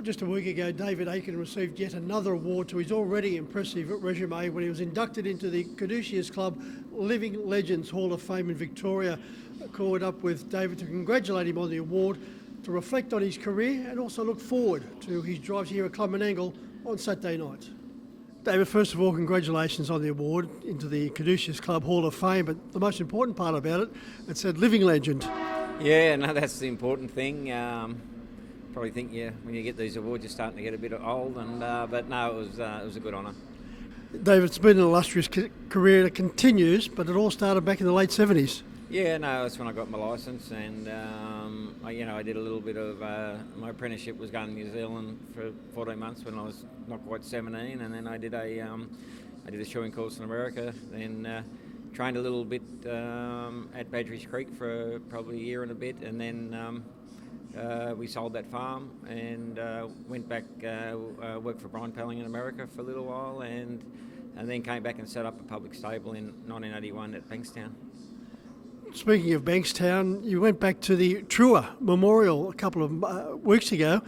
Well, just a week ago, David Aiken received yet another award to his already impressive resume when he was inducted into the Caduceus Club Living Legends Hall of Fame in Victoria. I caught up with David to congratulate him on the award, to reflect on his career and also look forward to his drive here at Club Menangle on Saturday night. David, first of all, congratulations on the award into the Caduceus Club Hall of Fame, but the most important part about it said Living Legend. Yeah, no, that's the important thing. Probably think when you get these awards, you're starting to get a bit old, but no, it was a good honour. David, it's been an illustrious career that continues, but it all started back in the late 70s. Yeah, no, that's when I got my licence, and I did a little bit of my apprenticeship was going to New Zealand for 14 months when I was not quite 17, and then I did a shoeing course in America, then trained a little bit at Badgerys Creek for probably a year and a bit, and then we sold that farm and went back, worked for Brian Pelling in America for a little while, and then came back and set up a public stable in 1981 at Bankstown. Speaking of Bankstown, you went back to the Trua Memorial a couple of weeks ago,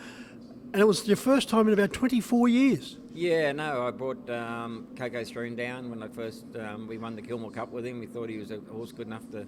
and it was your first time in about 24 years. Yeah, no, I brought Coco Stream down when we won the Kilmore Cup with him. We thought he was a horse good enough to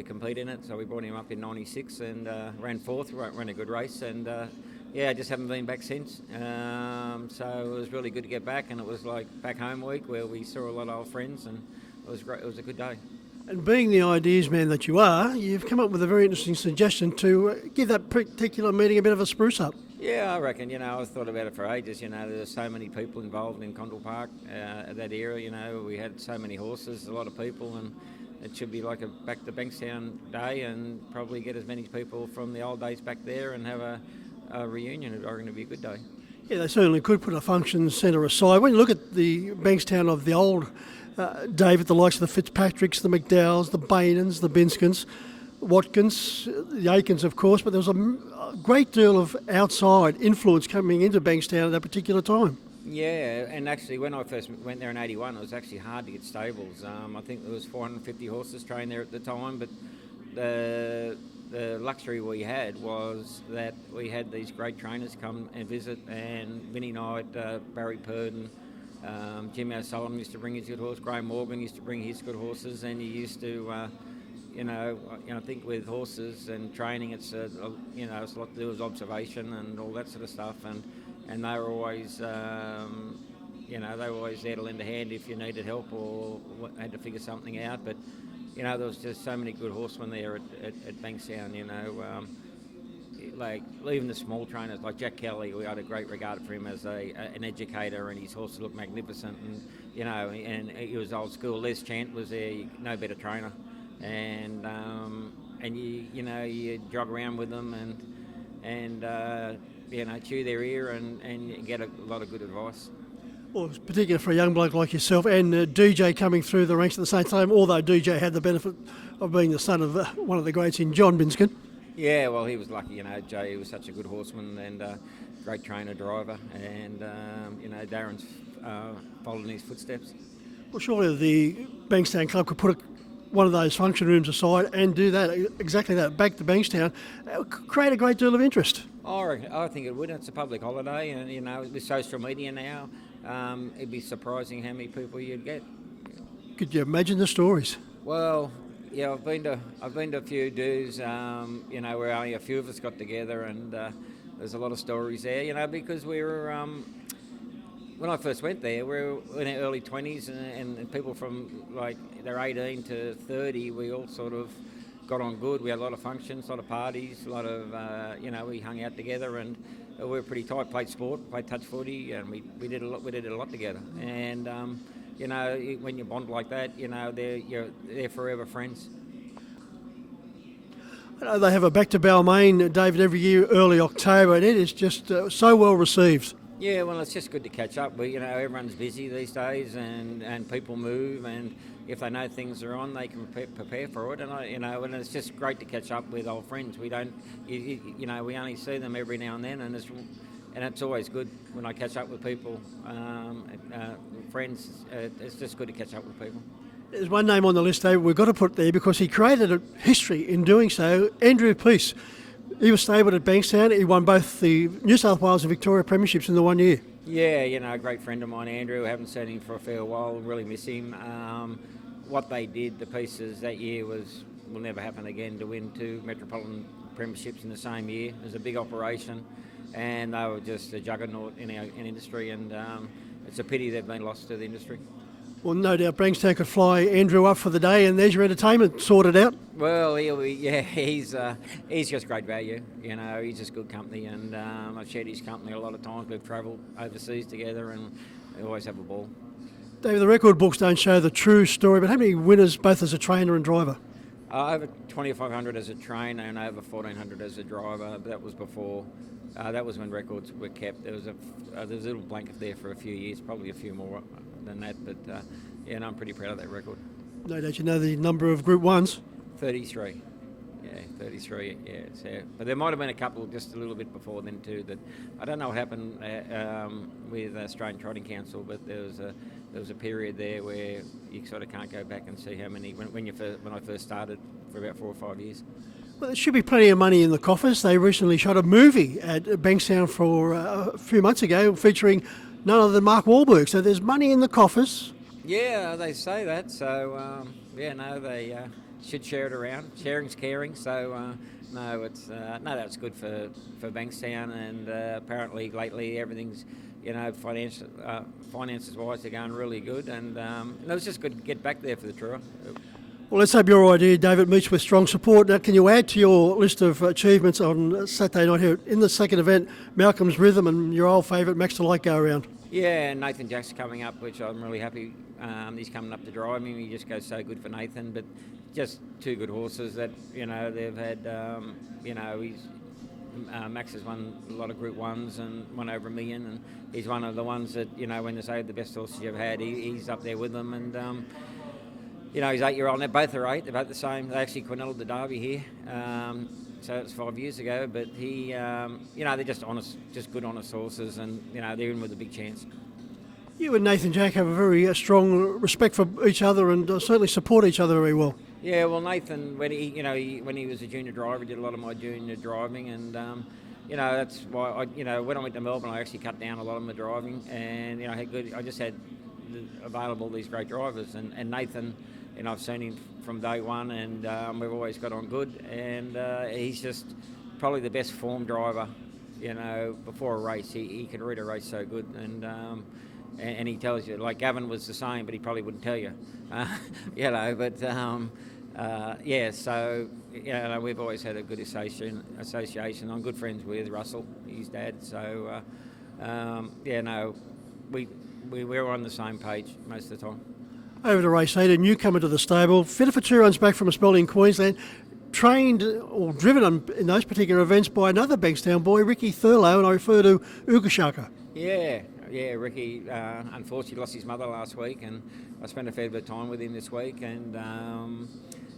compete in it, so we brought him up in 96 and ran fourth, ran a good race, and I just haven't been back since. So it was really good to get back, and it was like back home week where we saw a lot of old friends, and it was great. It was a good day. And being the ideas man that you are, you've come up with a very interesting suggestion to give that particular meeting a bit of a spruce up. Yeah, I reckon, I've thought about it for ages, there's so many people involved in Condell Park at that era, we had so many horses, a lot of people, and it should be like a back to Bankstown day and probably get as many people from the old days back there and have a reunion. It's going to be a good day. Yeah, they certainly could put a function centre aside. When you look at the Bankstown of the old David, the likes of the Fitzpatricks, the McDowells, the Bainans, the Binskins, Watkins, the Aikens, of course, but there was a great deal of outside influence coming into Bankstown at that particular time. Yeah, and actually when I first went there in 81, it was actually hard to get stables. I think there was 450 horses trained there at the time, but the luxury we had was that we had these great trainers come and visit, and Vinnie Knight, Barry Purdon, Jimmy O'Sullivan used to bring his good horse, Graham Morgan used to bring his good horses, and you used to, I think with horses and training, it's a lot to do with observation and all that sort of stuff, and they were always, they were always there to lend a hand if you needed help or had to figure something out. But, there was just so many good horsemen there at Bankstown, like even the small trainers like Jack Kelly, we had a great regard for him as an educator, and his horses looked magnificent, and he was old school. Les Chant was there, no better trainer, and you jog around with them and chew their ear and get a lot of good advice. Well, particularly for a young bloke like yourself, and DJ coming through the ranks at the same time, although DJ had the benefit of being the son of one of the greats in John Binskin. Yeah, well, he was lucky, Jay was such a good horseman and great trainer, driver, and, Darren's followed in his footsteps. Well, surely the Bankstown Club could put one of those function rooms aside and do that, exactly that, back to Bankstown, create a great deal of interest. I think it would. It's a public holiday, and, with social media now, it'd be surprising how many people you'd get. Could you imagine the stories? Well, yeah, I've been to a few do's, where only a few of us got together, and there's a lot of stories there, because we were, when I first went there, we were in our early 20s, and people from like they're 18 to 30, we all sort of got on good. We had a lot of functions, a lot of parties, a lot of, we hung out together, and we were pretty tight. Played sport, played touch footy, and we did a lot together. And when you bond like that, they're forever friends. They have a back to Balmain, David, every year early October, and it is just so well received. Yeah, well, it's just good to catch up. But everyone's busy these days, and people move, and if they know things are on, they can prepare for it. And and it's just great to catch up with old friends. We don't, we only see them every now and then, and it's always good when I catch up with people, friends. It's just good to catch up with people. There's one name on the list, David, we've got to put there because he created a history in doing so. Andrew Peace He was stabled at Bankstown. He won both the New South Wales and Victoria premierships in the 1 year. Yeah, a great friend of mine, Andrew. I haven't seen him for a fair while. Really miss him. What they did, the pieces that year, will never happen again, to win 2 Metropolitan premierships in the same year. It was a big operation, and they were just a juggernaut in our industry, and it's a pity they've been lost to the industry. Well, no doubt Bankstown could fly Andrew up for the day, and there's your entertainment sorted out. Well, he's just great value. He's just good company, and I've shared his company a lot of times. We've travelled overseas together, and we always have a ball. David, the record books don't show the true story, but how many winners both as a trainer and driver? Over 2,500 as a trainer and over 1,400 as a driver. That was before. That was when records were kept. There was a little blank there for a few years, probably a few more than that. But I'm pretty proud of that record. No doubt you know the number of Group 1s. 33. Yeah, 33. Yeah, but there might have been a couple just a little bit before then too. That I don't know what happened with Australian Trotting Council, but there was a period there where you sort of can't go back and see how many when I first started for about 4 or 5 years. Well, there should be plenty of money in the coffers. They recently shot a movie at Bankstown for a few months ago featuring none other than Mark Wahlberg. So there's money in the coffers. Yeah, they say that. So they should share it around. Sharing's caring. So that's good for Bankstown, and apparently lately everything's finances wise they're going really good, and it was just good to get back there for the tour. Well, let's hope your idea, David, meets with strong support. Now, can you add to your list of achievements on Saturday night here in the second event, Malcolm's Rhythm and your old favourite Max Delight go around? Yeah, Nathan Jack's coming up, which I'm really happy. He's coming up to drive me. He just goes so good for Nathan, but just 2 good horses that they've had. Max has won a lot of Group 1s and won over $1 million, and he's one of the ones that when they say the best horses you've had, he's up there with them. And he's 8-year-old. They're both are 8. They're both the same. They actually quinelled the Derby here. So it's 5 years ago, but they're just honest, just good honest horses, and they're in with a big chance. You and Nathan Jack have a very strong respect for each other and certainly support each other very well. Yeah, well, Nathan, when he was a junior driver, he did a lot of my junior driving, and that's why when I went to Melbourne, I actually cut down a lot of my driving, and I just had available these great drivers, and Nathan. I've seen him from day one, and we've always got on good. And he's just probably the best form driver. Before a race, he can read a race so good, and he tells you. Like Gavin was the same, but he probably wouldn't tell you. So we've always had a good association. I'm good friends with Russell, his dad. So we're on the same page most of the time. Over to race 8, a newcomer to the stable, fitted for 2 runs back from a spell in Queensland, trained or driven in those particular events by another Bankstown boy, Ricky Thurlow, and I refer to Ugashaka. Yeah, Ricky unfortunately lost his mother last week, and I spent a fair bit of time with him this week, and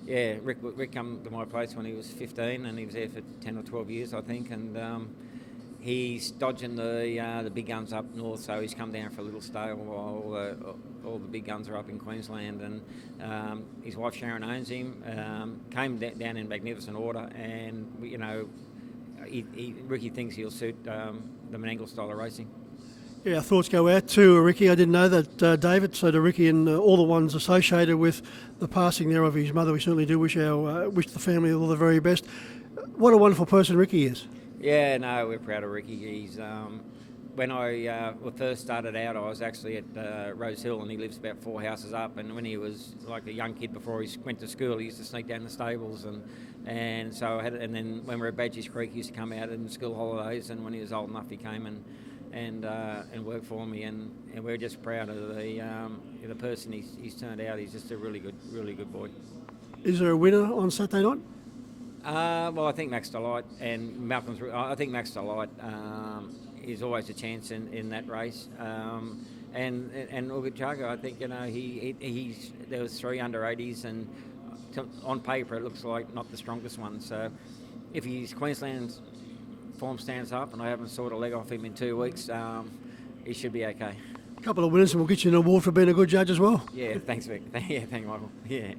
Rick come to my place when he was 15, and he was there for 10 or 12 years, I think, and he's dodging the big guns up north, so he's come down for a little stay while all the big guns are up in Queensland. And his wife Sharon owns him. Came down in magnificent order, and Ricky thinks he'll suit the Menangle style of racing. Yeah, our thoughts go out to Ricky. I didn't know that, David. So to Ricky and all the ones associated with the passing there of his mother, we certainly do wish the family all the very best. What a wonderful person Ricky is. Yeah, no, we're proud of Ricky. He's when I first started out, I was actually at Rose Hill, and he lives about 4 houses up. And when he was like a young kid before he went to school, he used to sneak down the stables, and so I had. And then when we were at Badger's Creek, he used to come out in school holidays. And when he was old enough, he came and worked for me. And we're just proud of the person he's turned out. He's just a really good boy. Is there a winner on Saturday night? Well, I think Max Delight and Malcolm's. I think Max Delight is always a chance in that race. And Ugachaga, I think he's there was 3 under 80s, and on paper it looks like not the strongest one. So if his Queensland's form stands up, and I haven't sawed a leg off him in 2 weeks, he should be okay. A couple of winners, and we'll get you an award for being a good judge as well. Yeah, thanks, Vic. Yeah, thank you, Michael. Yeah.